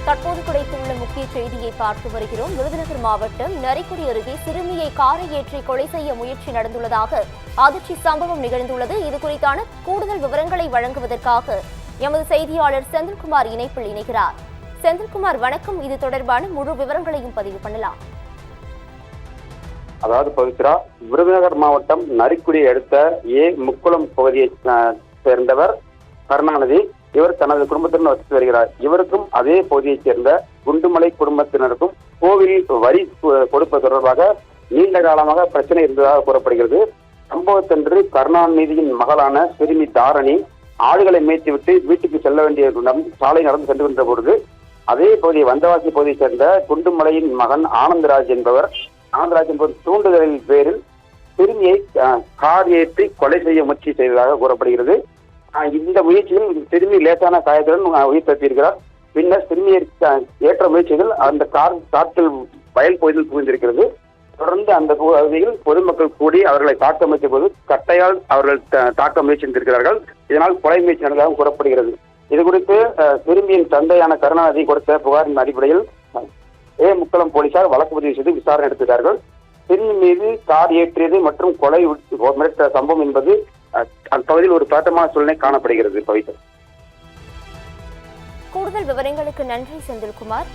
தற்போது கிடைத்துள்ள முக்கிய செய்தியை பார்த்து வருகிறோம். விருதுநகர் மாவட்டம் நரிக்குடி அருகே சிறுமியை காரை ஏற்றி கொலை செய்ய முயற்சி நடந்துள்ளதாக அதிர்ச்சி சம்பவம் நிகழ்ந்துள்ளது. இது குறித்தான கூடுதல் விவரங்களை வழங்குவதற்காக எமது செய்தியாளர் செந்தில்குமார் இணைப்பில் இணைகிறார். செந்தில்குமார், வணக்கம். இது தொடர்பான முழு விவரங்களையும் பதிவு பண்ணலாம். அதாவது பவித்ரா, விருதுநகர் மாவட்டம் நரிக்குடியை அடுத்த முக்குளம் பகுதியை சேர்ந்தவர் கருணாநிதி. இவர் தனது குடும்பத்துடன் வசித்து வருகிறார். இவருக்கும் அதே பகுதியைச் சேர்ந்த குண்டுமலை குடும்பத்தினருக்கும் கோவில் வரி கொடுப்பது தொடர்பாக நீண்ட காலமாக பிரச்சனை இருந்ததாக கூறப்படுகிறது. சம்பவத்தன்று கருணாநிதியின் மகளான சிறுமி தாரணி ஆடுகளை மேய்த்துவிட்டு வீட்டுக்கு செல்ல வேண்டிய சாலை நடந்து சென்றுகின்ற பொழுது அதே பகுதியை வந்தவாசி பகுதியைச் சேர்ந்த குண்டுமலையின் மகன் ஆனந்தராஜ் என்பவர் தூண்டுதலின் பேரில் சிறுமியை கார் ஏற்றி கொலை செய்ய முயற்சி செய்ததாக கூறப்படுகிறது. இந்த முயற்சியில் சிறுமி லேசான காயத்துடன் உயிர் தப்பியிருக்கிறார். பின்னர் சிறுமியை ஏற்ற முயற்சிகள் அந்த காற்றில் வயல் பகுதியில் புகுந்திருக்கிறது. தொடர்ந்து அந்த பகுதியில் பொதுமக்கள் கூடி அவர்களை தாக்க முயற்சிய போது கட்டையால் அவர்கள் தாக்க முயற்சித்திருக்கிறார்கள். இதனால் கொலை முயற்சி நடந்ததாக கூறப்படுகிறது. இது குறித்து சிறுமியின் தந்தையான கருணாநிதி கொடுத்த புகாரின் அடிப்படையில் முக்குளம் போலீசார் வழக்கு பதிவு செய்து விசாரணை நடத்துகிறார்கள். சிறுமி மீது கார் ஏற்றியது மற்றும் கொலை மிரட்ட சம்பவம் என்பது அப்பகுதியில் ஒரு பதட்டமான சூழ்நிலை காணப்படுகிறது. பவித்ரா, கூடுதல் விவரங்களுக்கு நன்றி செந்தில்குமார்.